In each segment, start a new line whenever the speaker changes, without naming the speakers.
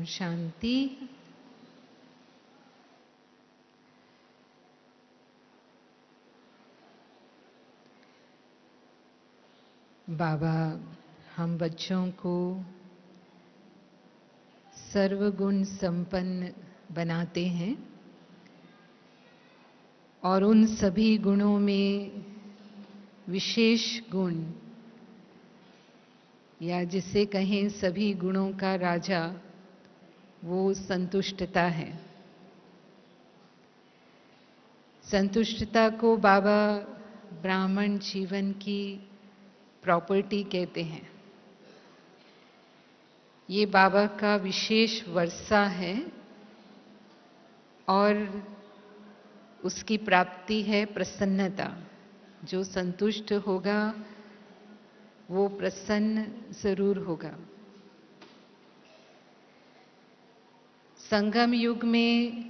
शांति। बाबा हम बच्चों को सर्वगुण संपन्न बनाते हैं और उन सभी गुणों में विशेष गुण या जिसे कहें सभी गुणों का राजा वो संतुष्टता है। संतुष्टता को बाबा ब्राह्मण जीवन की प्रॉपर्टी कहते हैं। ये बाबा का विशेष वर्षा है और उसकी प्राप्ति है प्रसन्नता। जो संतुष्ट होगा वो प्रसन्न जरूर होगा। संगम युग में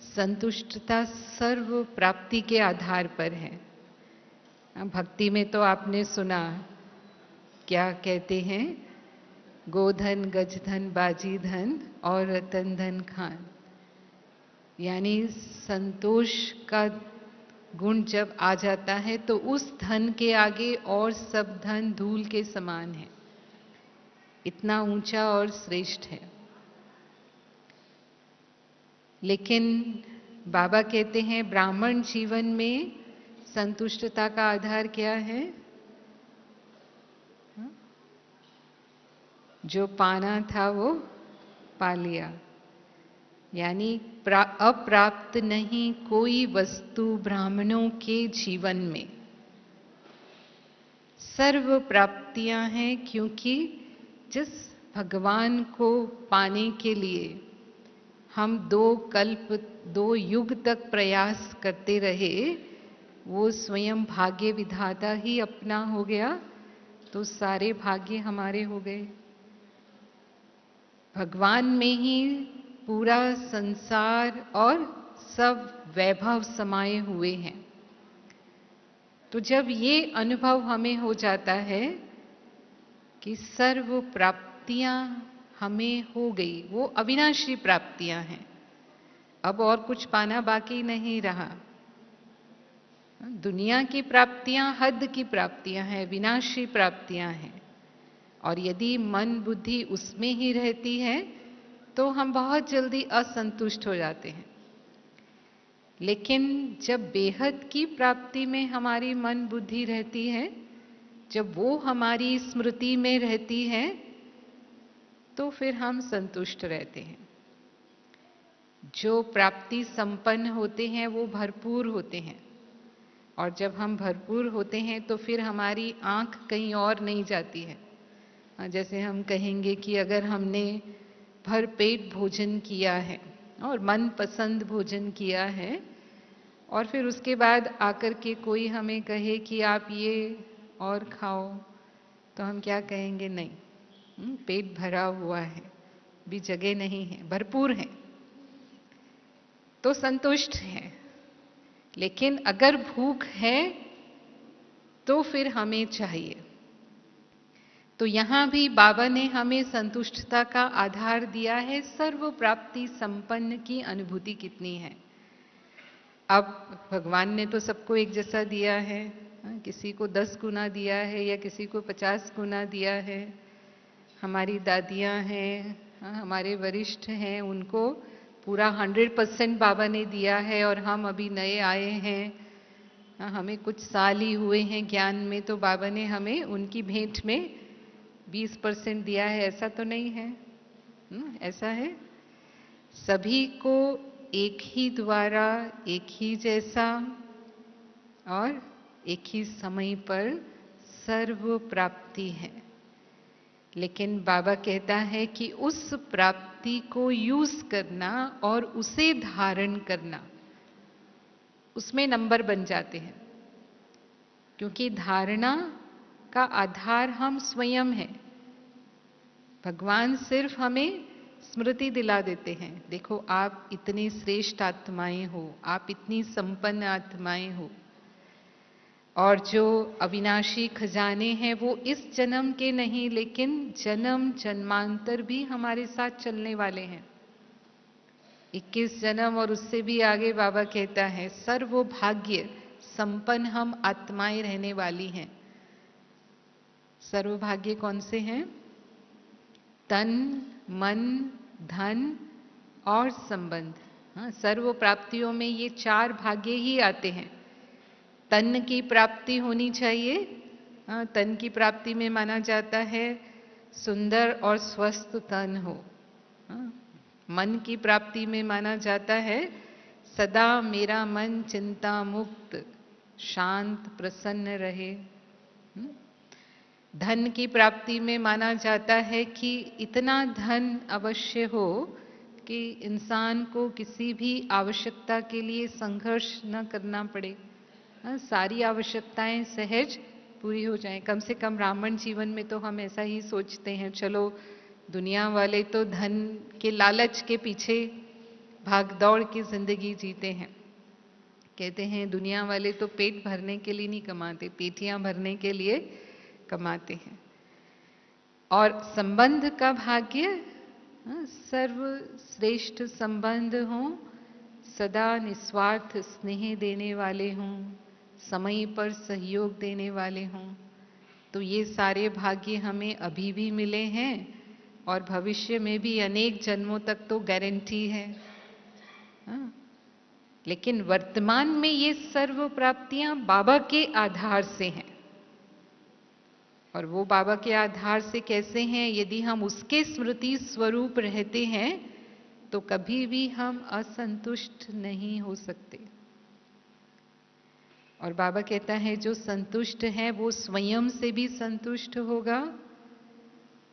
संतुष्टता सर्व प्राप्ति के आधार पर है। भक्ति में तो आपने सुना क्या कहते हैं, गोधन गजधन बाजी धन और रतन धन खान। यानी संतोष का गुण जब आ जाता है तो उस धन के आगे और सब धन धूल के समान है, इतना ऊंचा और श्रेष्ठ है। लेकिन बाबा कहते हैं ब्राह्मण जीवन में संतुष्टता का आधार क्या है? जो पाना था वो पा लिया। यानी अप्राप्त नहीं कोई वस्तु ब्राह्मणों के जीवन में। सर्व प्राप्तियां हैं, क्योंकि जिस भगवान को पाने के लिए हम 2 कल्प 2 युग तक प्रयास करते रहे, वो स्वयं भाग्य विधाता ही अपना हो गया तो सारे भाग्य हमारे हो गए। भगवान में ही पूरा संसार और सब वैभव समाये हुए हैं। तो जब ये अनुभव हमें हो जाता है कि सर्व प्राप्तियां हमें हो गई, वो अविनाशी प्राप्तियां हैं, अब और कुछ पाना बाकी नहीं रहा। दुनिया की प्राप्तियां हद की प्राप्तियां हैं, विनाशी प्राप्तियां हैं। और यदि मन बुद्धि उसमें ही रहती है तो हम बहुत जल्दी असंतुष्ट हो जाते हैं। लेकिन जब बेहद की प्राप्ति में हमारी मन बुद्धि रहती है, जब वो हमारी स्मृति में रहती है, तो फिर हम संतुष्ट रहते हैं। जो प्राप्ति संपन्न होते हैं वो भरपूर होते हैं, और जब हम भरपूर होते हैं तो फिर हमारी आंख कहीं और नहीं जाती है। जैसे हम कहेंगे कि अगर हमने भरपेट भोजन किया है और मन पसंद भोजन किया है, और फिर उसके बाद आकर के कोई हमें कहे कि आप ये और खाओ, तो हम क्या कहेंगे? नहीं, पेट भरा हुआ है, भी जगह नहीं है, भरपूर है, तो संतुष्ट है। लेकिन अगर भूख है तो फिर हमें चाहिए। तो यहां भी बाबा ने हमें संतुष्टता का आधार दिया है। सर्व प्राप्ति संपन्न की अनुभूति कितनी है? अब भगवान ने तो सबको एक जैसा दिया है, किसी को 10 गुना दिया है या किसी को 50 गुना दिया है। हमारी दादियां हैं, हमारे वरिष्ठ हैं, उनको पूरा 100% बाबा ने दिया है, और हम अभी नए आए हैं, हमें कुछ साल ही हुए हैं ज्ञान में, तो बाबा ने हमें उनकी भेंट में 20% दिया है। ऐसा तो नहीं है, ऐसा है सभी को एक ही द्वारा, एक ही जैसा और एक ही समय पर सर्व प्राप्ति है। लेकिन बाबा कहता है कि उस प्राप्ति को यूज करना और उसे धारण करना, उसमें नंबर बन जाते हैं। क्योंकि धारणा का आधार हम स्वयं हैं। भगवान सिर्फ हमें स्मृति दिला देते हैं, देखो आप इतनी श्रेष्ठ आत्माएं हो, आप इतनी संपन्न आत्माएं हो। और जो अविनाशी खजाने हैं वो इस जन्म के नहीं, लेकिन जन्म जन्मांतर भी हमारे साथ चलने वाले हैं। 21 जन्म और उससे भी आगे बाबा कहता है सर्वभाग्य संपन्न हम आत्माएं रहने वाली हैं। सर्वभाग्य कौन से हैं? तन, मन, धन और संबंध। हाँ, सर्व प्राप्तियों में ये 4 भाग्य ही आते हैं। तन की प्राप्ति होनी चाहिए। हाँ, तन की प्राप्ति में माना जाता है सुंदर और स्वस्थ तन हो। हाँ, मन की प्राप्ति में माना जाता है सदा मेरा मन चिंता मुक्त शांत प्रसन्न रहे। धन की प्राप्ति में माना जाता है कि इतना धन अवश्य हो कि इंसान को किसी भी आवश्यकता के लिए संघर्ष न करना पड़े। सारी आवश्यकताएं सहज पूरी हो जाएं। कम से कम ब्राह्मण जीवन में तो हम ऐसा ही सोचते हैं। चलो, दुनिया वाले तो धन के लालच के पीछे भाग दौड़ की जिंदगी जीते हैं। कहते हैं दुनिया वाले तो पेट भरने के लिए नहीं कमाते, पेटियां भरने के लिए कमाते हैं। और संबंध का भाग्य, सर्वश्रेष्ठ संबंध हो, सदा निस्वार्थ स्नेह देने वाले हों, समय पर सहयोग देने वाले हों। तो ये सारे भाग्य हमें अभी भी मिले हैं और भविष्य में भी अनेक जन्मों तक तो गारंटी है। लेकिन वर्तमान में ये सर्व प्राप्तियां बाबा के आधार से हैं। और वो बाबा के आधार से कैसे हैं? यदि हम उसके स्मृति स्वरूप रहते हैं तो कभी भी हम असंतुष्ट नहीं हो सकते। और बाबा कहता है जो संतुष्ट है वो स्वयं से भी संतुष्ट होगा,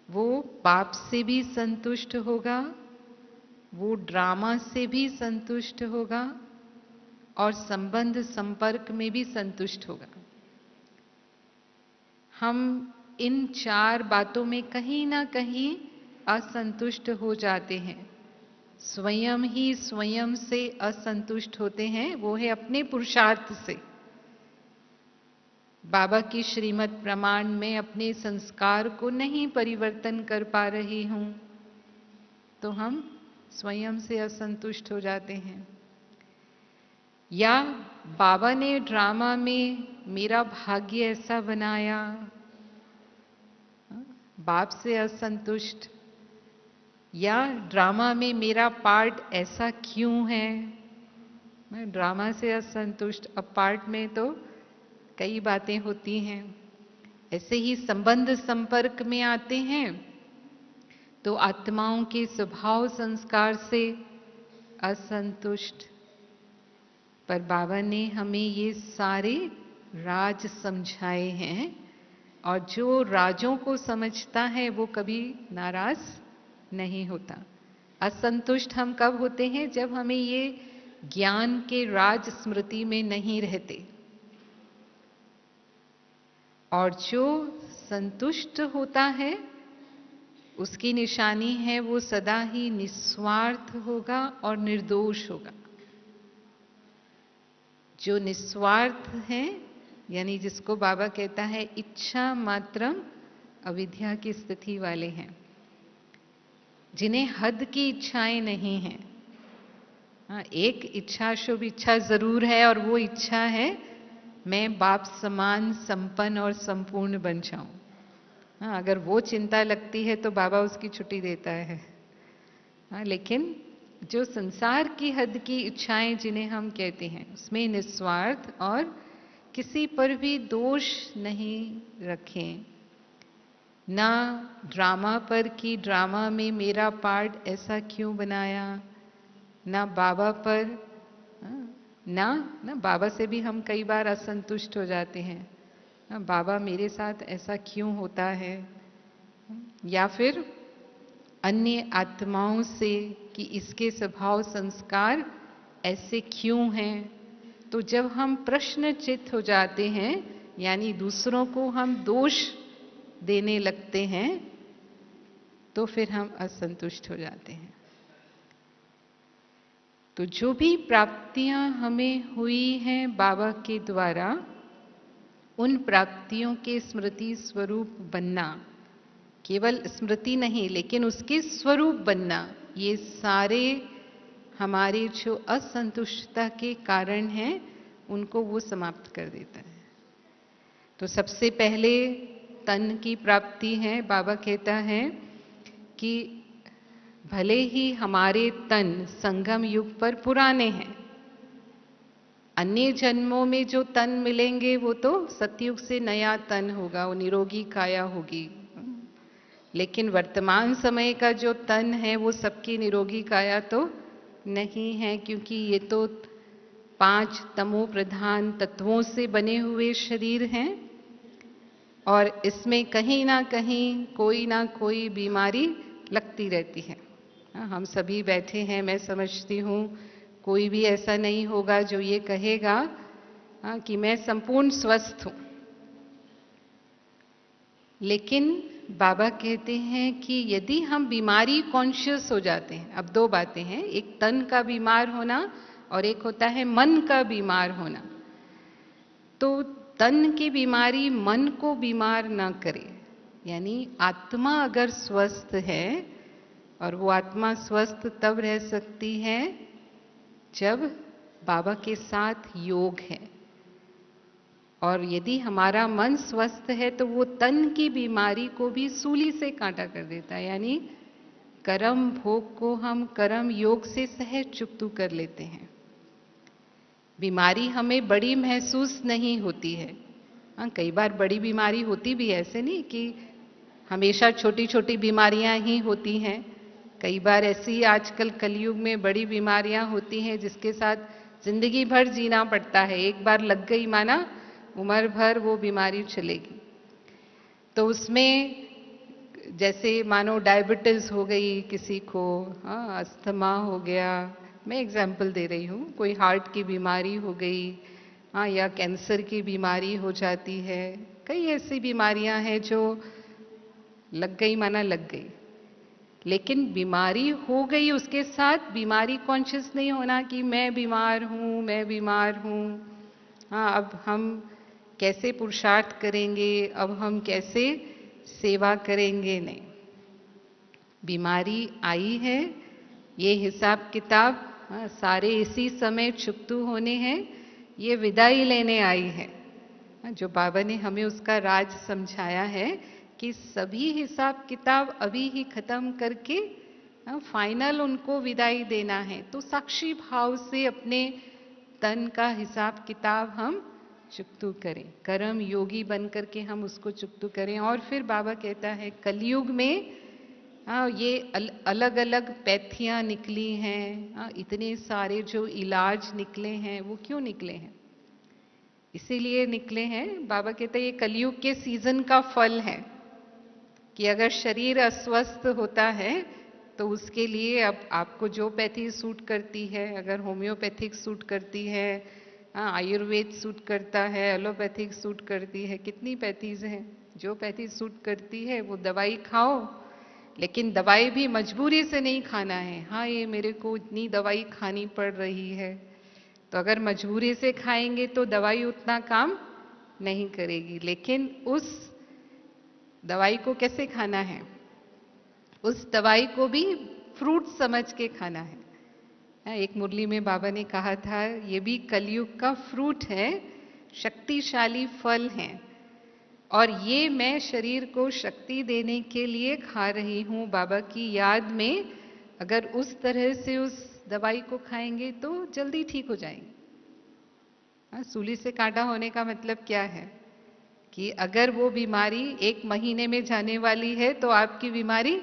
वो पाप से भी संतुष्ट होगा, वो ड्रामा से भी संतुष्ट होगा और संबंध संपर्क में भी संतुष्ट होगा। हम इन 4 बातों में कहीं ना कहीं असंतुष्ट हो जाते हैं। स्वयं ही स्वयं से असंतुष्ट होते हैं, वो है अपने पुरुषार्थ से। बाबा की श्रीमत प्रमाण में अपने संस्कार को नहीं परिवर्तन कर पा रही हूं तो हम स्वयं से असंतुष्ट हो जाते हैं। या बाबा ने ड्रामा में मेरा भाग्य ऐसा बनाया, बाप से असंतुष्ट, या ड्रामा में मेरा पार्ट ऐसा क्यों है, मैं ड्रामा से असंतुष्ट। अब पार्ट में तो कई बातें होती हैं। ऐसे ही संबंध संपर्क में आते हैं तो आत्माओं के स्वभाव संस्कार से असंतुष्ट। पर बाबा ने हमें ये सारे राज समझाए हैं और जो राजों को समझता है वो कभी नाराज नहीं होता। असंतुष्ट हम कब होते हैं? जब हमें ये ज्ञान के राज स्मृति में नहीं रहते। और जो संतुष्ट होता है उसकी निशानी है वो सदा ही निस्वार्थ होगा और निर्दोष होगा। जो निस्वार्थ है यानी जिसको बाबा कहता है इच्छा मात्रम अविद्या की स्थिति वाले हैं, जिन्हें हद की इच्छाएं नहीं हैं। हाँ, एक इच्छा शुभ इच्छा जरूर है और वो इच्छा है मैं बाप समान संपन्न और संपूर्ण बन जाऊं। हाँ, अगर वो चिंता लगती है तो बाबा उसकी छुट्टी देता है। हाँ, लेकिन जो संसार की हद की इच्छाएं जिन्हें हम कहते हैं उसमें निस्वार्थ और किसी पर भी दोष नहीं रखें। ना ड्रामा पर कि ड्रामा में मेरा पार्ट ऐसा क्यों बनाया, ना बाबा पर, ना बाबा से भी हम कई बार असंतुष्ट हो जाते हैं। बाबा मेरे साथ ऐसा क्यों होता है, या फिर अन्य आत्माओं से कि इसके स्वभाव संस्कार ऐसे क्यों हैं। तो जब हम प्रश्नचित्त हो जाते हैं यानी दूसरों को हम दोष देने लगते हैं तो फिर हम असंतुष्ट हो जाते हैं। तो जो भी प्राप्तियां हमें हुई हैं बाबा के द्वारा उन प्राप्तियों के स्मृति स्वरूप बनना, केवल स्मृति नहीं लेकिन उसके स्वरूप बनना, ये सारे हमारे जो असंतुष्टता के कारण हैं उनको वो समाप्त कर देता है। तो सबसे पहले तन की प्राप्ति है। बाबा कहता है कि भले ही हमारे तन संगम युग पर पुराने हैं, अन्य जन्मों में जो तन मिलेंगे वो तो सतयुग से नया तन होगा, वो निरोगी काया होगी, लेकिन वर्तमान समय का जो तन है वो सबकी निरोगी काया तो नहीं है, क्योंकि ये तो 5 तमो प्रधान तत्वों से बने हुए शरीर हैं और इसमें कहीं ना कोई बीमारी लगती रहती है। हम सभी बैठे हैं, मैं समझती हूँ कोई भी ऐसा नहीं होगा जो ये कहेगा कि मैं संपूर्ण स्वस्थ हूँ। लेकिन बाबा कहते हैं कि यदि हम बीमारी कॉन्शियस हो जाते हैं, अब 2 बातें हैं, एक तन का बीमार होना और एक होता है मन का बीमार होना। तो तन की बीमारी मन को बीमार ना करे, यानी आत्मा अगर स्वस्थ है, और वो आत्मा स्वस्थ तब रह सकती है जब बाबा के साथ योग है, और यदि हमारा मन स्वस्थ है तो वो तन की बीमारी को भी सूली से काटा कर देता है, यानी कर्म भोग को हम कर्म योग से सहज चुक्तू कर लेते हैं। बीमारी हमें बड़ी महसूस नहीं होती है। कई बार बड़ी बीमारी होती भी है, ऐसे नहीं कि हमेशा छोटी छोटी बीमारियां ही होती हैं। कई बार ऐसी आजकल कलयुग में बड़ी बीमारियां होती हैं जिसके साथ जिंदगी भर जीना पड़ता है। एक बार लग गई माना उम्र भर वो बीमारी चलेगी। तो उसमें जैसे मानो डायबिटीज हो गई किसी को, अस्थमा हो गया, मैं एग्जाम्पल दे रही हूँ, कोई हार्ट की बीमारी हो गई, या कैंसर की बीमारी हो जाती है। कई ऐसी बीमारियां हैं जो लग गई माना लग गई, लेकिन बीमारी हो गई, उसके साथ बीमारी कॉन्शियस नहीं होना कि मैं बीमार हूँ। अब हम कैसे पुरुषार्थ करेंगे, अब हम कैसे सेवा करेंगे, नहीं। बीमारी आई है, ये हिसाब किताब सारे इसी समय चुकतू होने हैं, ये विदाई लेने आई है। जो बाबा ने हमें उसका राज समझाया है कि सभी हिसाब किताब अभी ही खत्म करके फाइनल उनको विदाई देना है। तो साक्षी भाव से अपने तन का हिसाब किताब हम चुकतू करें, कर्म योगी बन करके हम उसको चुकतू करें। और फिर बाबा कहता है कलयुग में ये अलग अलग पैथियां निकली हैं, इतने सारे जो इलाज निकले हैं, वो क्यों निकले हैं? इसीलिए निकले हैं, बाबा कहते हैं ये कलयुग के सीजन का फल है कि अगर शरीर अस्वस्थ होता है तो उसके लिए अब आपको जो पैथी सूट करती है, अगर होम्योपैथिक सूट करती है, आयुर्वेद सूट करता है, एलोपैथिक सूट करती है, कितनी पैथीज हैं, जो पैथी सूट करती है वो दवाई खाओ, लेकिन दवाई भी मजबूरी से नहीं खाना है। ये मेरे को इतनी दवाई खानी पड़ रही है, तो अगर मजबूरी से खाएंगे तो दवाई उतना काम नहीं करेगी। लेकिन उस दवाई को कैसे खाना है? उस दवाई को भी फ्रूट समझ के खाना है। एक मुरली में बाबा ने कहा था ये भी कलयुग का फ्रूट है, शक्तिशाली फल है, और ये मैं शरीर को शक्ति देने के लिए खा रही हूँ बाबा की याद में। अगर उस तरह से उस दवाई को खाएंगे तो जल्दी ठीक हो जाएंगे। सूली से कांटा होने का मतलब क्या है कि अगर वो बीमारी 1 महीने में जाने वाली है तो आपकी बीमारी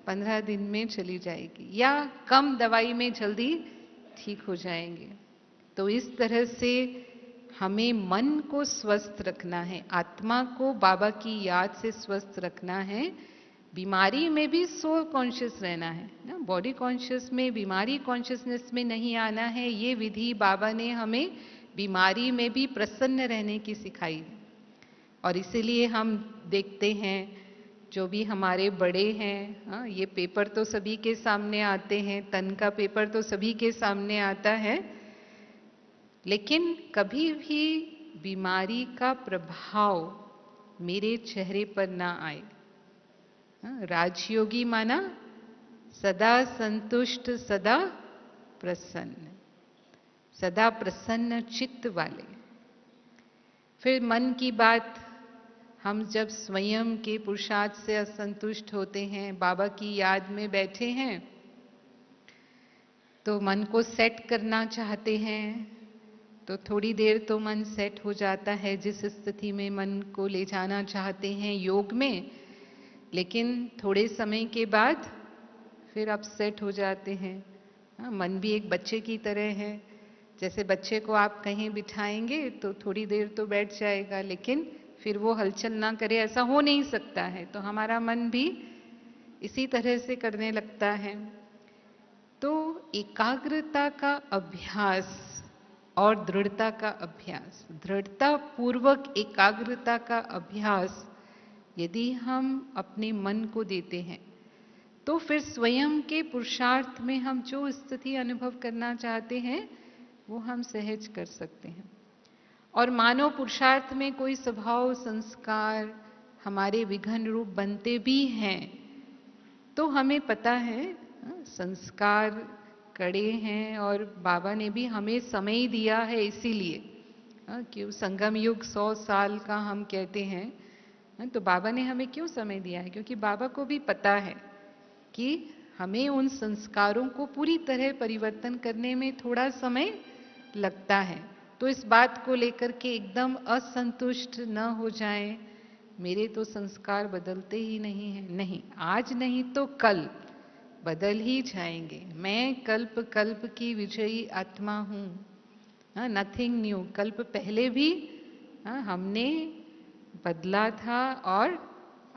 15 दिन में चली जाएगी, या कम दवाई में जल्दी ठीक हो जाएंगे। तो इस तरह से हमें मन को स्वस्थ रखना है, आत्मा को बाबा की याद से स्वस्थ रखना है। बीमारी में भी सोल कॉन्शियस रहना है ना, बॉडी कॉन्शियस में, बीमारी कॉन्शियसनेस में नहीं आना है। ये विधि बाबा ने हमें बीमारी में भी प्रसन्न रहने की सिखाई है। और इसीलिए हम देखते हैं जो भी हमारे बड़े हैं, ये पेपर तो सभी के सामने आते हैं, तन का पेपर तो सभी के सामने आता है, लेकिन कभी भी बीमारी का प्रभाव मेरे चेहरे पर ना आए। राजयोगी माना सदा संतुष्ट, सदा प्रसन्न, सदा प्रसन्न चित्त वाले। फिर मन की बात, हम जब स्वयं के पुरुषार्थ से असंतुष्ट होते हैं, बाबा की याद में बैठे हैं, तो मन को सेट करना चाहते हैं, तो थोड़ी देर तो मन सेट हो जाता है जिस स्थिति में मन को ले जाना चाहते हैं योग में, लेकिन थोड़े समय के बाद फिर अपसेट हो जाते हैं। मन भी एक बच्चे की तरह है। जैसे बच्चे को आप कहीं बिठाएंगे तो थोड़ी देर तो बैठ जाएगा, लेकिन फिर वो हलचल ना करे, ऐसा हो नहीं सकता है। तो हमारा मन भी इसी तरह से करने लगता है। तो एकाग्रता का अभ्यास और दृढ़ता का अभ्यास, दृढ़ता पूर्वक एकाग्रता का अभ्यास यदि हम अपने मन को देते हैं, तो फिर स्वयं के पुरुषार्थ में हम जो स्थिति अनुभव करना चाहते हैं वो हम सहज कर सकते हैं। और मानव पुरुषार्थ में कोई स्वभाव संस्कार हमारे विघन रूप बनते भी हैं, तो हमें पता है संस्कार कड़े हैं, और बाबा ने भी हमें समय दिया है इसीलिए। क्यों संगम युग 100 साल का हम कहते हैं, तो बाबा ने हमें क्यों समय दिया है? क्योंकि बाबा को भी पता है कि हमें उन संस्कारों को पूरी तरह परिवर्तन करने में थोड़ा समय लगता है। तो इस बात को लेकर के एकदम असंतुष्ट न हो जाएं, मेरे तो संस्कार बदलते ही नहीं हैं। नहीं, आज नहीं तो कल बदल ही जाएंगे। मैं कल्प कल्प की विजयी आत्मा हूँ, नथिंग न्यू। कल्प पहले भी हमने बदला था, और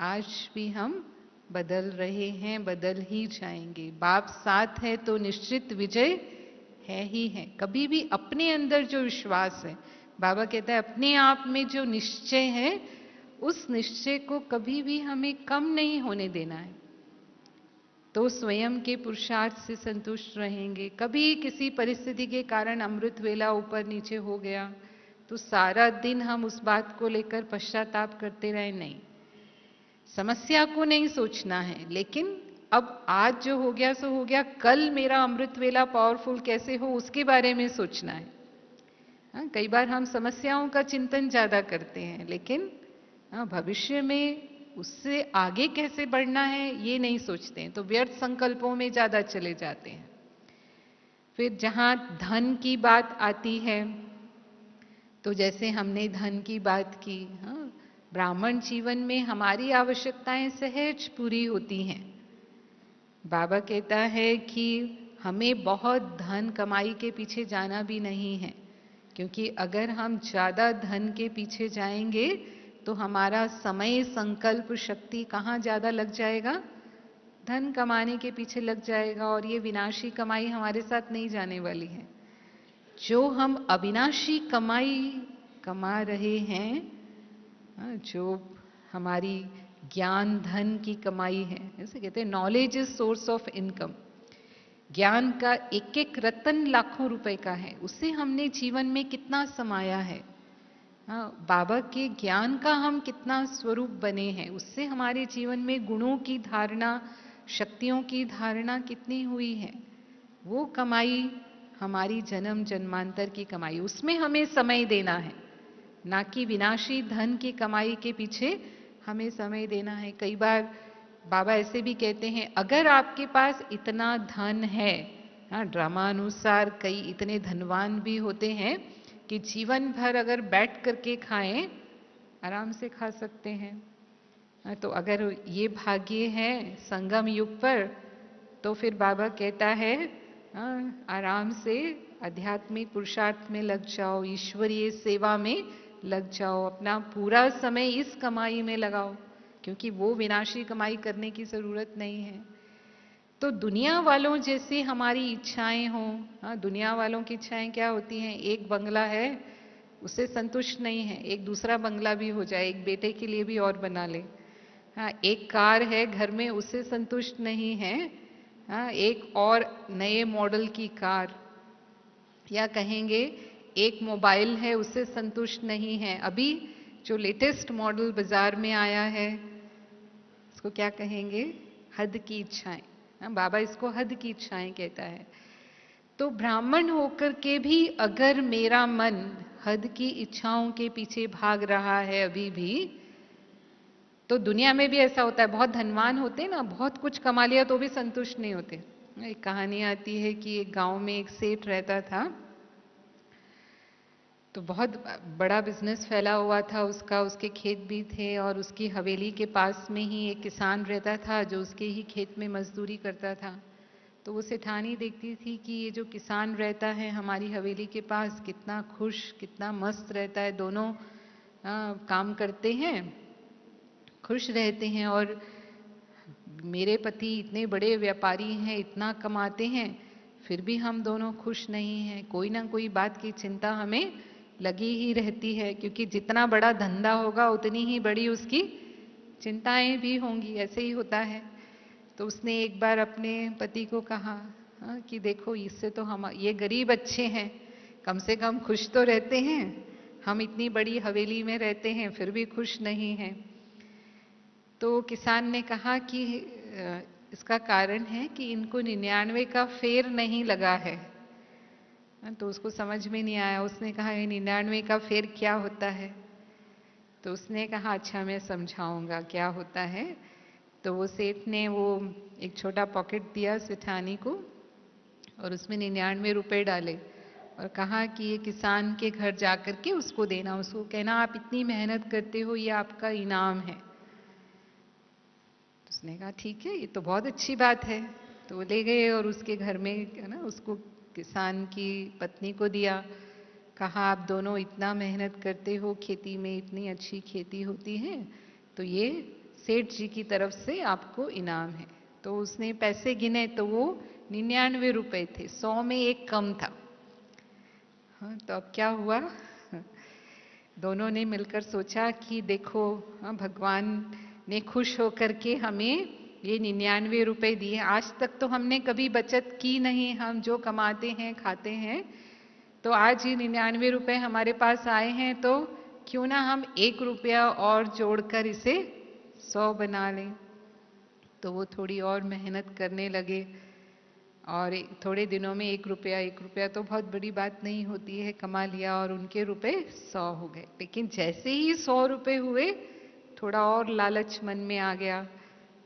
आज भी हम बदल रहे हैं, बदल ही जाएंगे। बाप साथ है तो निश्चित विजय है ही है। कभी भी अपने अंदर जो विश्वास है, बाबा कहता है अपने आप में जो निश्चय है, उस निश्चय को कभी भी हमें कम नहीं होने देना है। तो स्वयं के पुरुषार्थ से संतुष्ट रहेंगे। कभी किसी परिस्थिति के कारण अमृत वेला ऊपर नीचे हो गया तो सारा दिन हम उस बात को लेकर पश्चाताप करते रहे, नहीं। समस्या को नहीं सोचना है, लेकिन अब आज जो हो गया सो हो गया, कल मेरा अमृत वेला पावरफुल कैसे हो उसके बारे में सोचना है। कई बार हम समस्याओं का चिंतन ज्यादा करते हैं, लेकिन भविष्य में उससे आगे कैसे बढ़ना है ये नहीं सोचते हैं, तो व्यर्थ संकल्पों में ज्यादा चले जाते हैं। फिर जहां धन की बात आती है, तो जैसे हमने धन की बात की, ब्राह्मण जीवन में हमारी आवश्यकताएं सहज पूरी होती हैं। बाबा कहता है कि हमें बहुत धन कमाई के पीछे जाना भी नहीं है, क्योंकि अगर हम ज्यादा धन के पीछे जाएंगे तो हमारा समय संकल्प शक्ति कहाँ ज्यादा लग जाएगा? धन कमाने के पीछे लग जाएगा, और ये विनाशी कमाई हमारे साथ नहीं जाने वाली है। जो हम अविनाशी कमाई कमा रहे हैं, जो हमारी ज्ञान धन की कमाई है, ऐसे कहते हैं knowledge is source of income. ज्ञान का एक एक रत्न लाखों रुपए का है, उससे हमने जीवन में कितना समाया है। बाबा के ज्ञान का हम कितना स्वरूप बने हैं, उससे हमारे जीवन में गुणों की धारणा, शक्तियों की धारणा कितनी हुई है। वो कमाई हमारी जन्म जन्मांतर की कमाई, उसमें हमें समय देना है, ना कि विनाशी धन की कमाई के पीछे हमें समय देना है। कई बार बाबा ऐसे भी कहते हैं, अगर आपके पास इतना धन है, ड्रामा अनुसार कई इतने धनवान भी होते हैं कि जीवन भर अगर बैठ करके खाएं, आराम से खा सकते हैं। तो अगर ये भाग्य है संगम युग पर, तो फिर बाबा कहता है आराम से आध्यात्मिक पुरुषार्थ में लग जाओ, ईश्वरीय सेवा में लग जाओ, अपना पूरा समय इस कमाई में लगाओ, क्योंकि वो विनाशी कमाई करने की जरूरत नहीं है। तो दुनिया वालों जैसे हमारी इच्छाएं हों, दुनिया वालों की इच्छाएं क्या होती हैं? एक बंगला है उससे संतुष्ट नहीं है, एक दूसरा बंगला भी हो जाए, एक बेटे के लिए भी और बना ले। एक कार है घर में, उससे संतुष्ट नहीं है, एक और नए मॉडल की कार, या कहेंगे एक मोबाइल है उससे संतुष्ट नहीं है। अभी जो लेटेस्ट मॉडल बाजार में आया है, इसको क्या कहेंगे, हद की इच्छाएं। बाबा इसको हद की इच्छाएं कहता है। तो ब्राह्मण होकर के भी अगर मेरा मन हद की इच्छाओं के पीछे भाग रहा है अभी भी, तो दुनिया में भी ऐसा होता है। बहुत धनवान होते हैं ना, बहुत कुछ कमा लिया तो भी संतुष्ट नहीं होते। एक कहानी आती है कि एक गांव में एक सेठ रहता था, तो बहुत बड़ा बिजनेस फैला हुआ था उसका, उसके खेत भी थे और उसकी हवेली के पास में ही एक किसान रहता था जो उसके ही खेत में मजदूरी करता था। तो वो सेठानी देखती थी कि ये जो किसान रहता है हमारी हवेली के पास, कितना खुश, कितना मस्त रहता है, दोनों काम करते हैं, खुश रहते हैं, और मेरे पति इतने बड़े व्यापारी हैं, इतना कमाते हैं, फिर भी हम दोनों खुश नहीं हैं। कोई ना कोई बात की चिंता हमें लगी ही रहती है, क्योंकि जितना बड़ा धंधा होगा उतनी ही बड़ी उसकी चिंताएं भी होंगी, ऐसे ही होता है। तो उसने एक बार अपने पति को कहा कि देखो, इससे तो हम ये गरीब अच्छे हैं, कम से कम खुश तो रहते हैं, हम इतनी बड़ी हवेली में रहते हैं फिर भी खुश नहीं हैं। तो किसान ने कहा कि इसका कारण है कि इनको 99 का फेर नहीं लगा है। तो उसको समझ में नहीं आया। उसने कहा, ये 99 का फेर क्या होता है? तो उसने कहा, अच्छा मैं समझाऊंगा क्या होता है। तो वो सेठ ने वो एक छोटा पॉकेट दिया सेठानी को और उसमें 99 रुपए डाले और कहा कि ये किसान के घर जाकर के उसको देना, उसको कहना आप इतनी मेहनत करते हो, ये आपका इनाम है। तो उसने कहा ठीक है, ये तो बहुत अच्छी बात है। तो वो ले गए और उसके घर में ना उसको किसान की पत्नी को दिया। कहा आप दोनों इतना मेहनत करते हो, खेती में इतनी अच्छी खेती होती है, तो ये सेठ जी की तरफ से आपको इनाम है। तो उसने पैसे गिने तो वो 99 रुपए थे, 100 में एक कम था। हाँ, तो अब क्या हुआ, दोनों ने मिलकर सोचा कि देखो, भगवान ने खुश होकर के हमें ये 99 रुपए दिए। आज तक तो हमने कभी बचत की नहीं, हम जो कमाते हैं खाते हैं, तो आज ये 99 रुपए हमारे पास आए हैं, तो क्यों ना हम 1 रुपया और जोड़कर इसे 100 बना लें। तो वो थोड़ी और मेहनत करने लगे और थोड़े दिनों में 1 रुपया तो बहुत बड़ी बात नहीं होती है, कमा लिया और उनके रुपए 100 हो गए। लेकिन जैसे ही 100 रुपए हुए, थोड़ा और लालच मन में आ गया,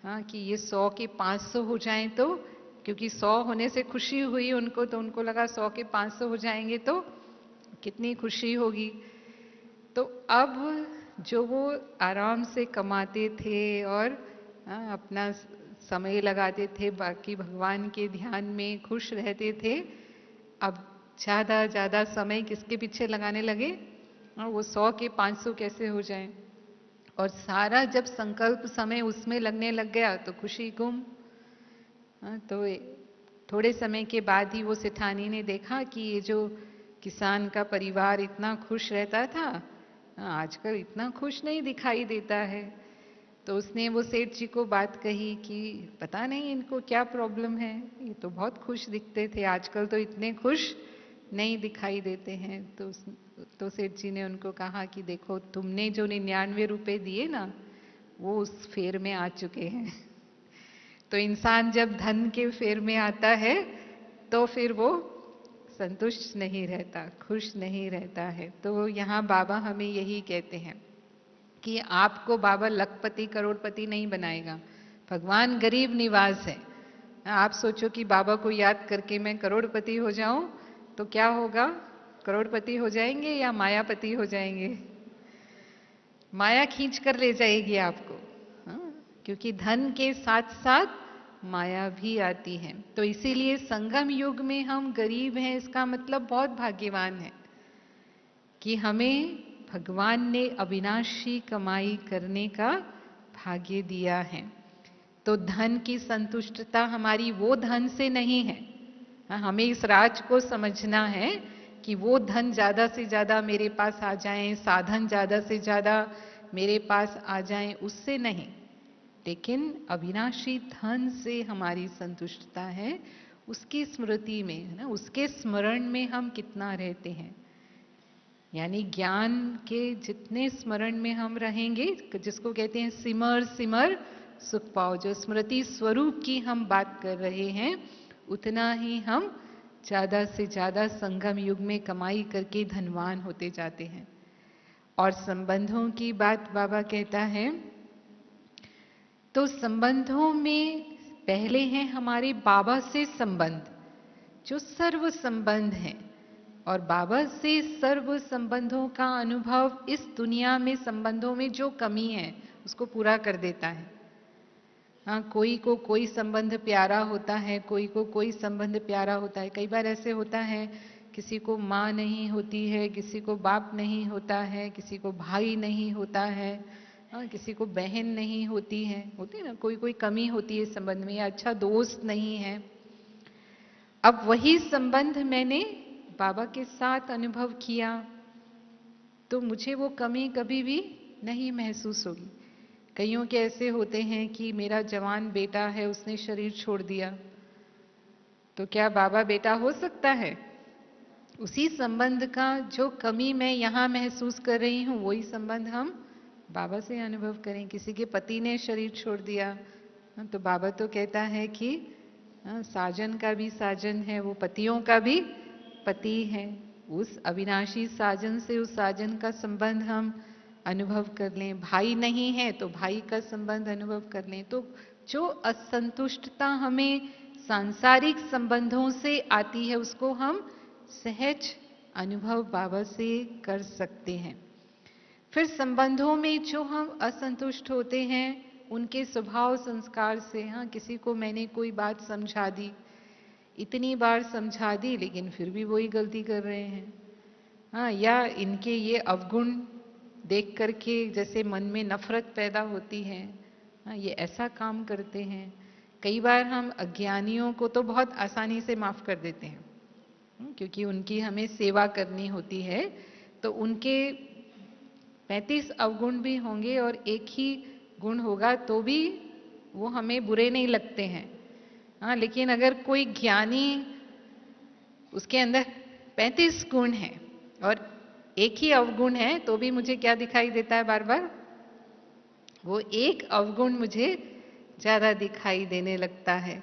हाँ, कि ये 100 के 500 हो जाएं तो, क्योंकि 100 होने से खुशी हुई उनको, तो उनको लगा 100 के 500 हो जाएंगे तो कितनी खुशी होगी। तो अब जो वो आराम से कमाते थे और अपना समय लगाते थे बाकी भगवान के ध्यान में खुश रहते थे, अब ज्यादा समय किसके पीछे लगाने लगे, वो 100 के 500 कैसे हो जाएं। और सारा जब संकल्प समय उसमें लगने लग गया तो खुशी गुम। तो थोड़े समय के बाद ही वो सेठानी ने देखा कि ये जो किसान का परिवार इतना खुश रहता था, आजकल इतना खुश नहीं दिखाई देता है। तो उसने वो सेठ जी को बात कही कि पता नहीं इनको क्या प्रॉब्लम है, ये तो बहुत खुश दिखते थे, आजकल तो इतने खुश नहीं दिखाई देते हैं। तो सेठ जी ने उनको कहा कि देखो, तुमने जो 99 रुपए दिए ना, वो उस फेर में आ चुके हैं। तो इंसान जब धन के फेर में आता है तो फिर वो संतुष्ट नहीं रहता, खुश नहीं रहता है। तो यहाँ बाबा हमें यही कहते हैं कि आपको बाबा लखपति करोड़पति नहीं बनाएगा, भगवान गरीब निवास है। आप सोचो कि बाबा को याद करके मैं करोड़पति हो जाऊं तो क्या होगा, करोड़पति हो जाएंगे या मायापति हो जाएंगे? माया खींच कर ले जाएगी आपको, हाँ? क्योंकि धन के साथ साथ माया भी आती है। तो इसीलिए संगम युग में हम गरीब हैं, इसका मतलब बहुत भाग्यवान है कि हमें भगवान ने अविनाशी कमाई करने का भाग्य दिया है। तो धन की संतुष्टता हमारी वो धन से नहीं है, हमें इस राज को समझना है कि वो धन ज्यादा से ज्यादा मेरे पास आ जाएं, साधन ज्यादा से ज्यादा मेरे पास आ जाएं, उससे नहीं, लेकिन अविनाशी धन से हमारी संतुष्टता है, उसकी स्मृति में, है ना, उसके स्मरण में हम कितना रहते हैं। यानी ज्ञान के जितने स्मरण में हम रहेंगे, जिसको कहते हैं सिमर सिमर सुख पाओ, जो स्मृति स्वरूप की हम बात कर रहे हैं, उतना ही हम ज्यादा से ज्यादा संगम युग में कमाई करके धनवान होते जाते हैं। और संबंधों की बात बाबा कहता है, तो संबंधों में पहले हैं हमारे बाबा से संबंध, जो सर्व संबंध हैं, और बाबा से सर्व संबंधों का अनुभव इस दुनिया में संबंधों में जो कमी है उसको पूरा कर देता है। हाँ, कोई को कोई संबंध प्यारा होता है, कोई को कोई संबंध प्यारा होता है। कई बार ऐसे होता है, किसी को माँ नहीं होती है, किसी को बाप नहीं होता है, किसी को भाई नहीं होता है, हाँ, किसी को बहन नहीं होती है, होती है ना, कोई कोई कमी होती है संबंध में, या अच्छा दोस्त नहीं है। अब वही संबंध मैंने बाबा के साथ अनुभव किया तो मुझे वो कमी कभी भी नहीं महसूस होगी। कईयों के ऐसे होते हैं कि मेरा जवान बेटा है, उसने शरीर छोड़ दिया, तो क्या बाबा बेटा हो सकता है? उसी संबंध का जो कमी मैं यहाँ महसूस कर रही हूँ, वही संबंध हम बाबा से अनुभव करें। किसी के पति ने शरीर छोड़ दिया, तो बाबा तो कहता है कि साजन का भी साजन है, वो पतियों का भी पति है। उस अविनाशी साजन से उस साजन का संबंध हम अनुभव कर लें। भाई नहीं है तो भाई का संबंध अनुभव कर लें। तो जो असंतुष्टता हमें सांसारिक संबंधों से आती है, उसको हम सहज अनुभव बाबा से कर सकते हैं। फिर संबंधों में जो हम असंतुष्ट होते हैं, उनके स्वभाव संस्कार से, हाँ, किसी को मैंने कोई बात समझा दी, इतनी बार समझा दी, लेकिन फिर भी वही गलती कर रहे हैं, हाँ, या इनके ये अवगुण देख करके जैसे मन में नफरत पैदा होती है, हाँ, ये ऐसा काम करते हैं। कई बार हम अज्ञानियों को तो बहुत आसानी से माफ कर देते हैं, क्योंकि उनकी हमें सेवा करनी होती है, तो उनके 35 अवगुण भी होंगे और एक ही गुण होगा तो भी वो हमें बुरे नहीं लगते हैं, हाँ। लेकिन अगर कोई ज्ञानी, उसके अंदर 35 गुण हैं और एक ही अवगुण है, तो भी मुझे क्या दिखाई देता है बार बार? वो एक अवगुण मुझे ज्यादा दिखाई देने लगता है।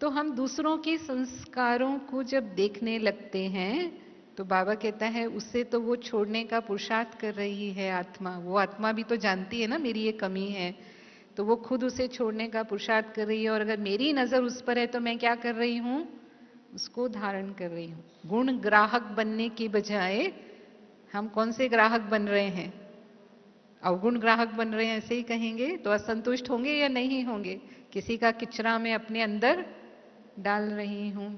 तो हम दूसरों के संस्कारों को जब देखने लगते हैं, तो बाबा कहता है उससे तो वो छोड़ने का पुरुषार्थ कर रही है आत्मा। वो आत्मा भी तो जानती है ना मेरी ये कमी है, तो वो खुद उसे छोड़ने का पुरुषार्थ कर रही है। और अगर मेरी नजर उस पर है तो मैं क्या कर रही हूं? उसको धारण कर रही हूं। गुण ग्राहक बनने की बजाय हम कौन से ग्राहक बन रहे हैं? अवगुण ग्राहक बन रहे हैं, ऐसे ही कहेंगे तो असंतुष्ट होंगे या नहीं होंगे? किसी का किचरा मैं अपने अंदर डाल रही हूं।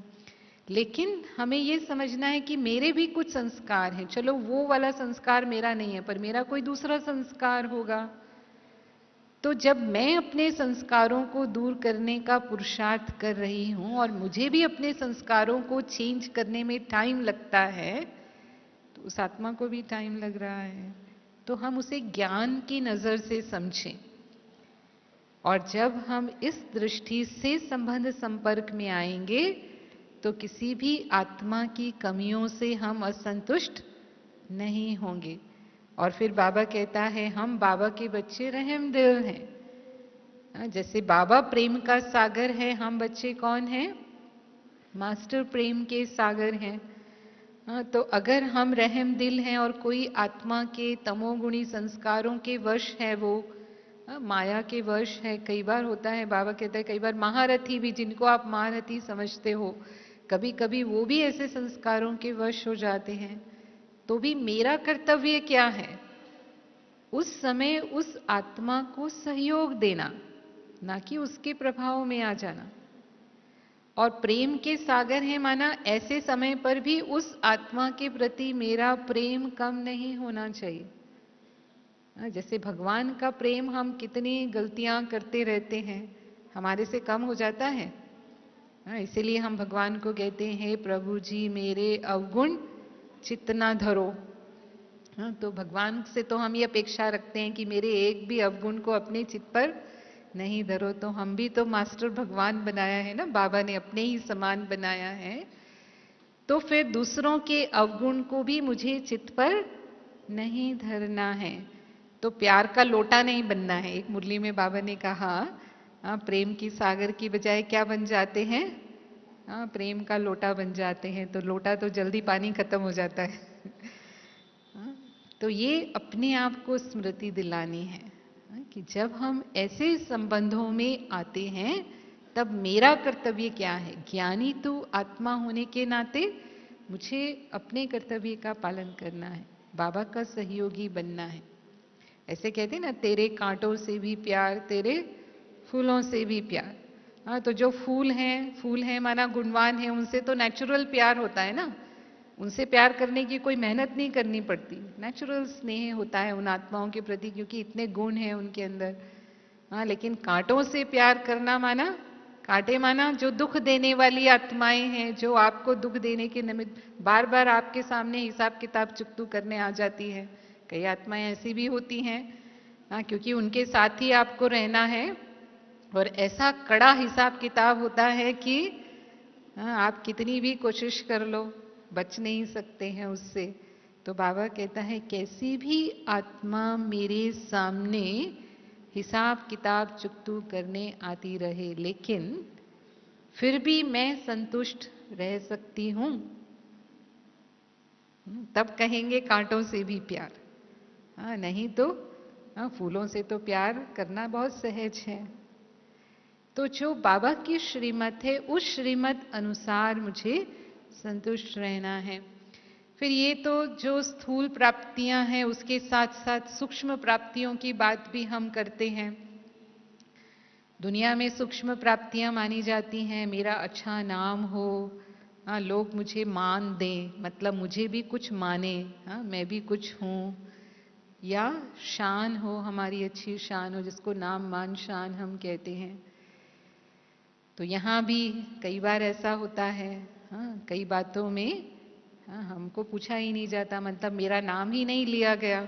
लेकिन हमें ये समझना है कि मेरे भी कुछ संस्कार हैं। चलो वो वाला संस्कार मेरा नहीं है, पर मेरा कोई दूसरा संस्कार होगा। तो जब मैं अपने संस्कारों को दूर करने का पुरुषार्थ कर रही हूं और मुझे भी अपने संस्कारों को चेंज करने में टाइम लगता है, तो उस आत्मा को भी टाइम लग रहा है। तो हम उसे ज्ञान की नजर से समझें। और जब हम इस दृष्टि से संबंध संपर्क में आएंगे, तो किसी भी आत्मा की कमियों से हम असंतुष्ट नहीं होंगे। और फिर बाबा कहता है हम बाबा के बच्चे रहम दिल हैं। जैसे बाबा प्रेम का सागर है, हम बच्चे कौन हैं? मास्टर प्रेम के सागर हैं। तो अगर हम रहम दिल हैं और कोई आत्मा के तमोगुणी संस्कारों के वश है, वो माया के वश है, कई बार होता है, बाबा कहता है कई बार महारथी भी, जिनको आप महारथी समझते हो, कभी कभी वो भी ऐसे संस्कारों के वश हो जाते हैं। तो भी मेरा कर्तव्य क्या है? उस समय उस आत्मा को सहयोग देना, ना कि उसके प्रभाव में आ जाना। और प्रेम के सागर है, माना ऐसे समय पर भी उस आत्मा के प्रति मेरा प्रेम कम नहीं होना चाहिए। जैसे भगवान का प्रेम हम कितनी गलतियां करते रहते हैं, हमारे से कम हो जाता है। इसीलिए हम भगवान को कहते हैं, प्रभु जी मेरे अवगुण चित्त ना धरो। तो भगवान से तो हम ये अपेक्षा रखते हैं कि मेरे एक भी अवगुण को अपने चित्त पर नहीं धरो। तो हम भी तो मास्टर भगवान बनाया है ना, बाबा ने अपने ही समान बनाया है। तो फिर दूसरों के अवगुण को भी मुझे चित्त पर नहीं धरना है। तो प्यार का लोटा नहीं बनना है। एक मुरली में बाबा ने कहा, प्रेम की सागर की बजाय क्या बन जाते हैं? प्रेम का लोटा बन जाते हैं। तो लोटा तो जल्दी पानी खत्म हो जाता है। तो ये अपने आप को स्मृति दिलानी है कि जब हम ऐसे संबंधों में आते हैं तब मेरा कर्तव्य क्या है। ज्ञानी तो आत्मा होने के नाते मुझे अपने कर्तव्य का पालन करना है, बाबा का सहयोगी बनना है। ऐसे कहते हैं ना, तेरे कांटों से भी प्यार, तेरे फूलों से भी प्यार। हाँ, तो जो फूल हैं माना गुणवान है, उनसे तो नेचुरल प्यार होता है ना। उनसे प्यार करने की कोई मेहनत नहीं करनी पड़ती, नेचुरल स्नेह होता है उन आत्माओं के प्रति, क्योंकि इतने गुण हैं उनके अंदर। हाँ, लेकिन कांटों से प्यार करना माना, कांटे माना जो दुख देने वाली आत्माएं हैं, जो आपको दुख देने के निमित्त बार बार आपके सामने हिसाब किताब चुकतू करने आ जाती है। कई आत्माएं ऐसी भी होती हैं, हाँ, क्योंकि उनके साथ ही आपको रहना है और ऐसा कड़ा हिसाब किताब होता है कि हाँ, आप कितनी भी कोशिश कर लो बच नहीं सकते हैं उससे। तो बाबा कहता है, कैसी भी आत्मा मेरे सामने हिसाब किताब चुकतू करने आती रहे, लेकिन फिर भी मैं संतुष्ट रह सकती हूं, तब कहेंगे कांटों से भी प्यार। हाँ, नहीं तो हाँ, फूलों से तो प्यार करना बहुत सहज है। तो जो बाबा की श्रीमत है, उस श्रीमत अनुसार मुझे संतुष्ट रहना है। फिर ये तो जो स्थूल प्राप्तियां हैं, उसके साथ साथ सूक्ष्म प्राप्तियों की बात भी हम करते हैं। दुनिया में सूक्ष्म प्राप्तियां मानी जाती हैं, मेरा अच्छा नाम हो, हाँ, लोग मुझे मान दें, मतलब मुझे भी कुछ माने, हाँ, मैं भी कुछ हूं, या शान हो, हमारी अच्छी शान हो, जिसको नाम मान शान हम कहते हैं। तो यहाँ भी कई बार ऐसा होता है, हाँ, कई बातों में हाँ, हमको पूछा ही नहीं जाता, मतलब मेरा नाम ही नहीं लिया गया।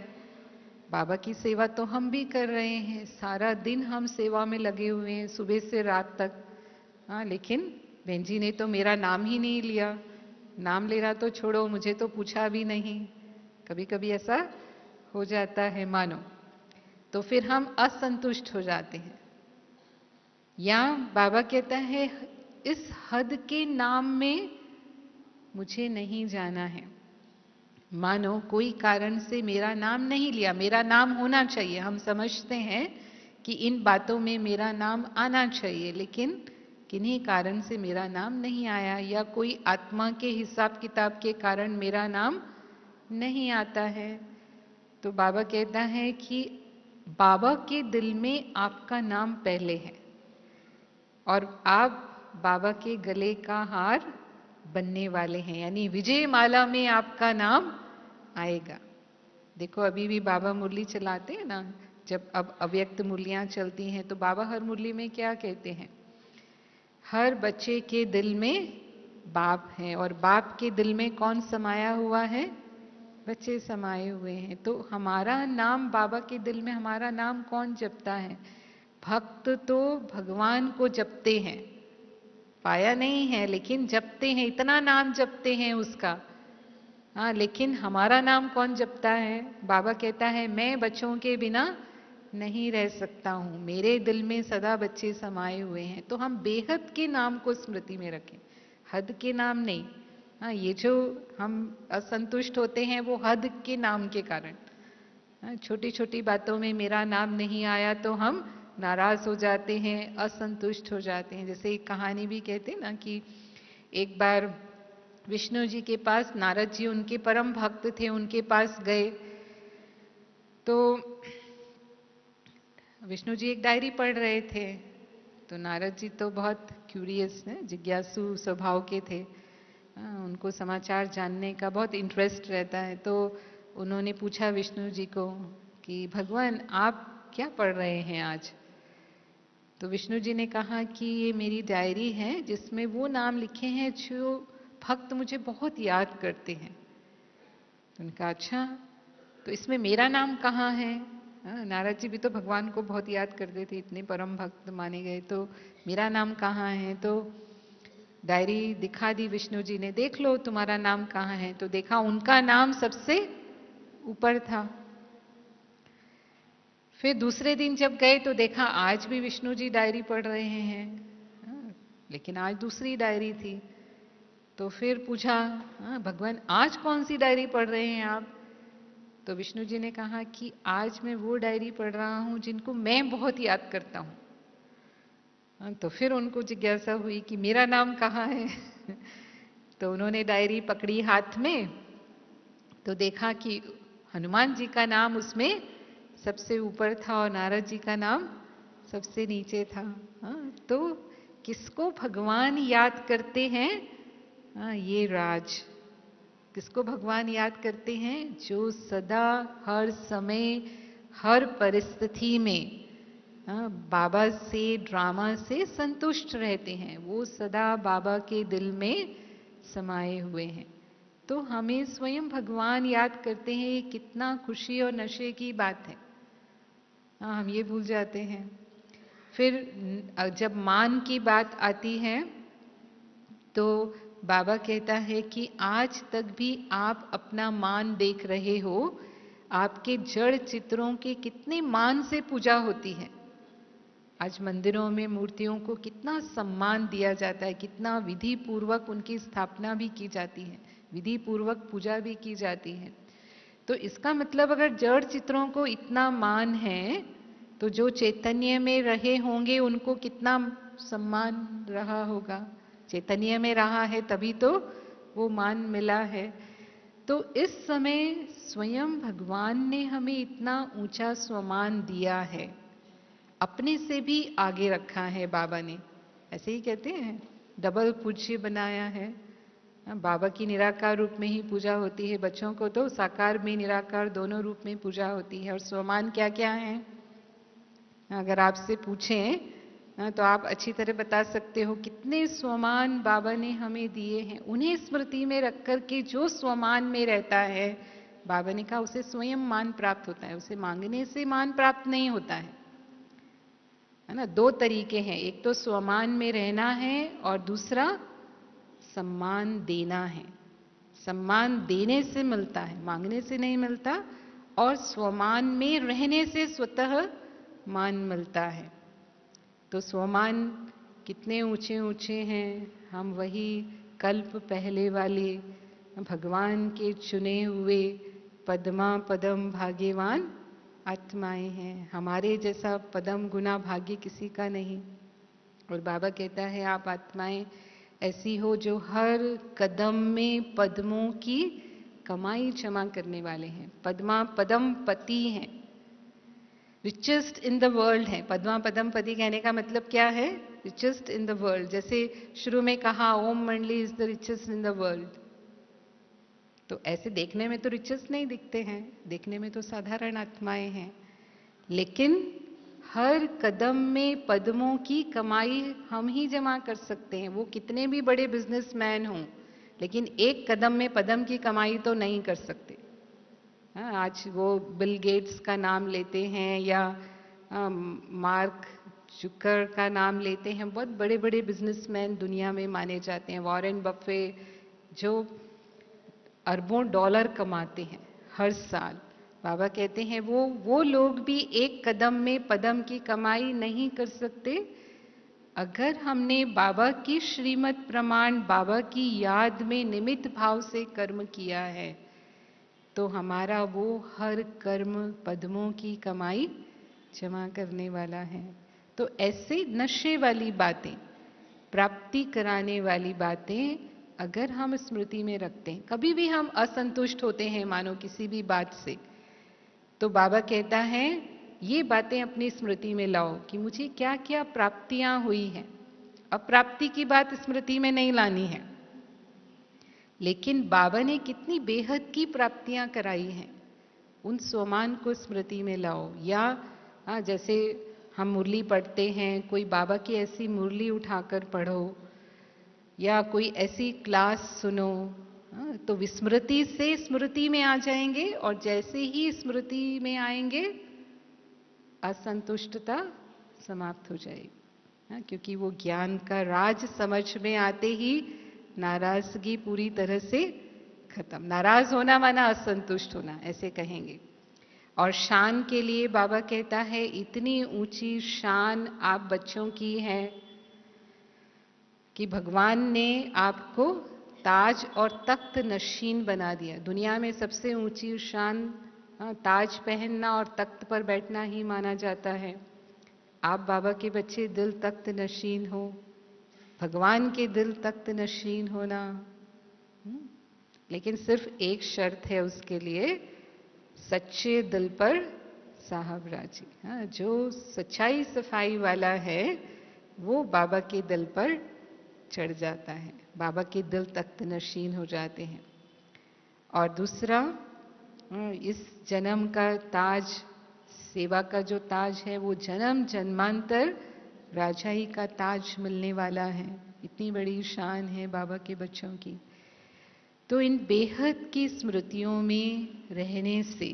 बाबा की सेवा तो हम भी कर रहे हैं, सारा दिन हम सेवा में लगे हुए हैं, सुबह से रात तक। हाँ, लेकिन बहन जी ने तो मेरा नाम ही नहीं लिया। नाम लेना तो छोड़ो, मुझे तो पूछा भी नहीं। कभी कभी ऐसा हो जाता है मानो, तो फिर हम असंतुष्ट हो जाते हैं। या बाबा कहता है, इस हद के नाम में मुझे नहीं जाना है। मानो कोई कारण से मेरा नाम नहीं लिया, मेरा नाम होना चाहिए, हम समझते हैं कि इन बातों में मेरा नाम आना चाहिए, लेकिन किन्हीं कारण से मेरा नाम नहीं आया, या कोई आत्मा के हिसाब किताब के कारण मेरा नाम नहीं आता है। तो बाबा कहता है कि बाबा के दिल में आपका नाम पहले है और आप बाबा के गले का हार बनने वाले हैं, यानी विजय माला में आपका नाम आएगा। देखो, अभी भी बाबा मुरली चलाते हैं ना, जब अब अव्यक्त मुरलियां चलती हैं तो बाबा हर मुरली में क्या कहते हैं, हर बच्चे के दिल में बाप है, और बाप के दिल में कौन समाया हुआ है, बच्चे समाये हुए हैं। तो हमारा नाम बाबा के दिल में, हमारा नाम कौन जपता है? भक्त तो भगवान को जपते हैं, पाया नहीं है लेकिन जपते हैं, इतना नाम जपते हैं उसका। हाँ, लेकिन हमारा नाम कौन जपता है? बाबा कहता है, मैं बच्चों के बिना नहीं रह सकता हूं, मेरे दिल में सदा बच्चे समाये हुए हैं। तो हम बेहद के नाम को स्मृति में रखें, हद के नाम नहीं। हाँ, ये जो हम असंतुष्ट होते हैं वो हद के नाम के कारण। हाँ, छोटी छोटी बातों में मेरा नाम नहीं आया तो हम नाराज हो जाते हैं, असंतुष्ट हो जाते हैं। जैसे एक कहानी भी कहते हैं ना कि एक बार विष्णु जी के पास नारद जी, उनके परम भक्त थे, उनके पास गए तो विष्णु जी एक डायरी पढ़ रहे थे। तो नारद जी तो बहुत क्यूरियस है, जिज्ञासु स्वभाव के थे, उनको समाचार जानने का बहुत इंटरेस्ट रहता है। तो उन्होंने पूछा विष्णु जी को कि भगवान आप क्या पढ़ रहे हैं आज? तो विष्णु जी ने कहा कि ये मेरी डायरी है जिसमें वो नाम लिखे हैं जो भक्त मुझे बहुत याद करते हैं। तो उन्होंने कहा अच्छा, तो इसमें मेरा नाम कहाँ है? नारद जी भी तो भगवान को बहुत याद करते थे, इतने परम भक्त माने गए, तो मेरा नाम कहाँ है? तो डायरी दिखा दी विष्णु जी ने, देख लो तुम्हारा नाम कहाँ है। तो देखा उनका नाम सबसे ऊपर था। फिर दूसरे दिन जब गए तो देखा आज भी विष्णु जी डायरी पढ़ रहे हैं। लेकिन आज दूसरी डायरी थी। तो फिर पूछा, भगवान आज कौन सी डायरी पढ़ रहे हैं आप? तो विष्णु जी ने कहा कि आज मैं वो डायरी पढ़ रहा हूं जिनको मैं बहुत याद करता हूं। तो फिर उनको जिज्ञासा हुई कि मेरा नाम कहाँ है। तो उन्होंने डायरी पकड़ी हाथ में, तो देखा कि हनुमान जी का नाम उसमें सबसे ऊपर था और नारद जी का नाम सबसे नीचे था। तो किसको भगवान याद करते हैं? ये राज। किसको भगवान याद करते हैं? जो सदा हर समय हर परिस्थिति में बाबा से ड्रामा से संतुष्ट रहते हैं, वो सदा बाबा के दिल में समाये हुए हैं। तो हमें स्वयं भगवान याद करते हैं, ये कितना खुशी और नशे की बात है। हम ये भूल जाते हैं। फिर जब मान की बात आती है तो बाबा कहता है कि आज तक भी आप अपना मान देख रहे हो, आपके जड़ चित्रों के कितने मान से पूजा होती है। आज मंदिरों में मूर्तियों को कितना सम्मान दिया जाता है, कितना विधि पूर्वक उनकी स्थापना भी की जाती है, विधि पूर्वक पूजा भी की जाती है। तो इसका मतलब अगर जड़ चित्रों को इतना मान है तो जो चैतन्य में रहे होंगे उनको कितना सम्मान रहा होगा। चैतन्य में रहा है तभी तो वो मान मिला है। तो इस समय स्वयं भगवान ने हमें इतना ऊंचा स्वमान दिया है, अपने से भी आगे रखा है बाबा ने। ऐसे ही कहते हैं, डबल पूज्य बनाया है। बाबा की निराकार रूप में ही पूजा होती है, बच्चों को तो साकार में निराकार दोनों रूप में पूजा होती है। और स्वमान क्या क्या है? अगर आपसे पूछें तो आप अच्छी तरह बता सकते हो कितने स्वमान बाबा ने हमें दिए हैं। उन्हें स्मृति में रख कर के जो स्वमान में रहता है, बाबा ने कहा उसे स्वयं मान प्राप्त होता है, उसे मांगने से मान प्राप्त नहीं होता है ना। दो तरीके हैं, एक तो स्वमान में रहना है और दूसरा सम्मान देना है। सम्मान देने से मिलता है, मांगने से नहीं मिलता। और स्वमान में रहने से स्वतः मान मिलता है। तो स्वमान कितने ऊंचे ऊंचे हैं। हम वही कल्प पहले वाले भगवान के चुने हुए पद्मा पदम भाग्यवान आत्माएं हैं। हमारे जैसा पदम गुना भाग्य किसी का नहीं। और बाबा कहता है आप आत्माएं ऐसी हो जो हर कदम में पद्मों की कमाई जमा करने वाले हैं। पद्मा पदम पति हैं, रिचेस्ट इन द वर्ल्ड है। पद्मा पदम पति कहने का मतलब क्या है? Richest in the world. जैसे शुरू में कहा ओम मंडली is the richest in the world. तो ऐसे देखने में तो रिचेस्ट नहीं दिखते हैं, देखने में तो साधारण आत्माएं हैं, लेकिन हर कदम में पद्मों की कमाई हम ही जमा कर सकते हैं। वो कितने भी बड़े बिजनेसमैन हों, लेकिन एक कदम में पद्म की कमाई तो नहीं कर सकते। आज वो बिल गेट्स का नाम लेते हैं या मार्क जुकर का नाम लेते हैं, बहुत बड़े बड़े बिजनेसमैन दुनिया में माने जाते हैं। वॉरेन बफे जो अरबों डॉलर कमाते हैं हर साल। बाबा कहते हैं वो लोग भी एक कदम में पद्म की कमाई नहीं कर सकते। अगर हमने बाबा की श्रीमत प्रमाण, बाबा की याद में निमित्त भाव से कर्म किया है, तो हमारा वो हर कर्म पद्मों की कमाई जमा करने वाला है। तो ऐसे नशे वाली बातें, प्राप्ति कराने वाली बातें अगर हम स्मृति में रखते हैं, कभी भी हम असंतुष्ट होते हैं मानो किसी भी बात से, तो बाबा कहता है ये बातें अपनी स्मृति में लाओ कि मुझे क्या क्या प्राप्तियां हुई हैं। अब प्राप्ति की बात स्मृति में नहीं लानी है, लेकिन बाबा ने कितनी बेहद की प्राप्तियां कराई हैं, उन स्वमान को स्मृति में लाओ। या जैसे हम मुरली पढ़ते हैं, कोई बाबा की ऐसी मुरली उठाकर पढ़ो या कोई ऐसी क्लास सुनो, तो विस्मृति से स्मृति में आ जाएंगे। और जैसे ही स्मृति में आएंगे असंतुष्टता समाप्त हो जाएगी। हाँ, क्योंकि वो ज्ञान का राज समझ में आते ही नाराजगी पूरी तरह से खत्म। नाराज होना माना असंतुष्ट होना, ऐसे कहेंगे। और शान के लिए बाबा कहता है, इतनी ऊंची शान आप बच्चों की है कि भगवान ने आपको ताज और तख्त नशीन बना दिया। दुनिया में सबसे ऊंची शान ताज पहनना और तख्त पर बैठना ही माना जाता है। आप बाबा के बच्चे दिल तख्त नशीन हो, भगवान के दिल तख्त नशीन होना। लेकिन सिर्फ एक शर्त है उसके लिए, सच्चे दिल पर साहब राजी। हाँ, जो सच्चाई सफाई वाला है वो बाबा के दिल पर चढ़ जाता है, बाबा के दिल तख्त नशीन हो जाते हैं। और दूसरा, इस जन्म का ताज, सेवा का जो ताज है, वो जन्म जन्मांतर राजाई का ताज मिलने वाला है। इतनी बड़ी शान है बाबा के बच्चों की। तो इन बेहद की स्मृतियों में रहने से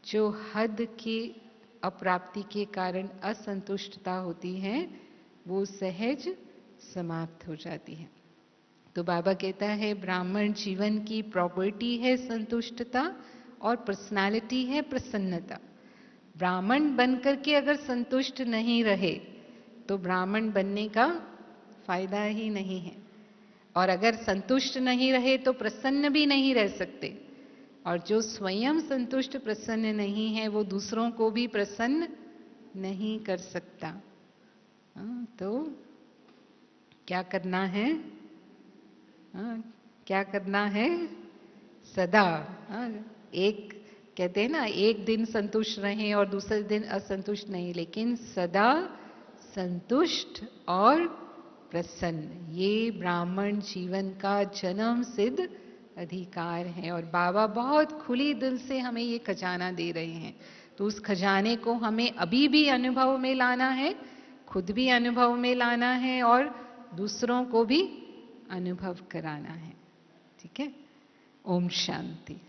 जो हद की अप्राप्ति के कारण असंतुष्टता होती है, वो सहज समाप्त हो जाती है। तो बाबा कहता है, ब्राह्मण जीवन की प्रॉपर्टी है संतुष्टता और पर्सनालिटी है प्रसन्नता। ब्राह्मण बनकर के अगर संतुष्ट नहीं रहे तो ब्राह्मण बनने का फायदा ही नहीं है। और अगर संतुष्ट नहीं रहे तो प्रसन्न भी नहीं रह सकते। और जो स्वयं संतुष्ट प्रसन्न नहीं है, वो दूसरों को भी प्रसन्न नहीं कर सकता। तो क्या करना है? क्या करना है? सदा, एक कहते हैं ना, एक दिन संतुष्ट रहें और दूसरे दिन असंतुष्ट नहीं, लेकिन सदा संतुष्ट और प्रसन्न, ये ब्राह्मण जीवन का जन्म सिद्ध अधिकार है। और बाबा बहुत खुली दिल से हमें ये खजाना दे रहे हैं। तो उस खजाने को हमें अभी भी अनुभव में लाना है, खुद भी अनुभव में लाना है और दूसरों को भी अनुभव कराना है। ठीक है? ओम शांति।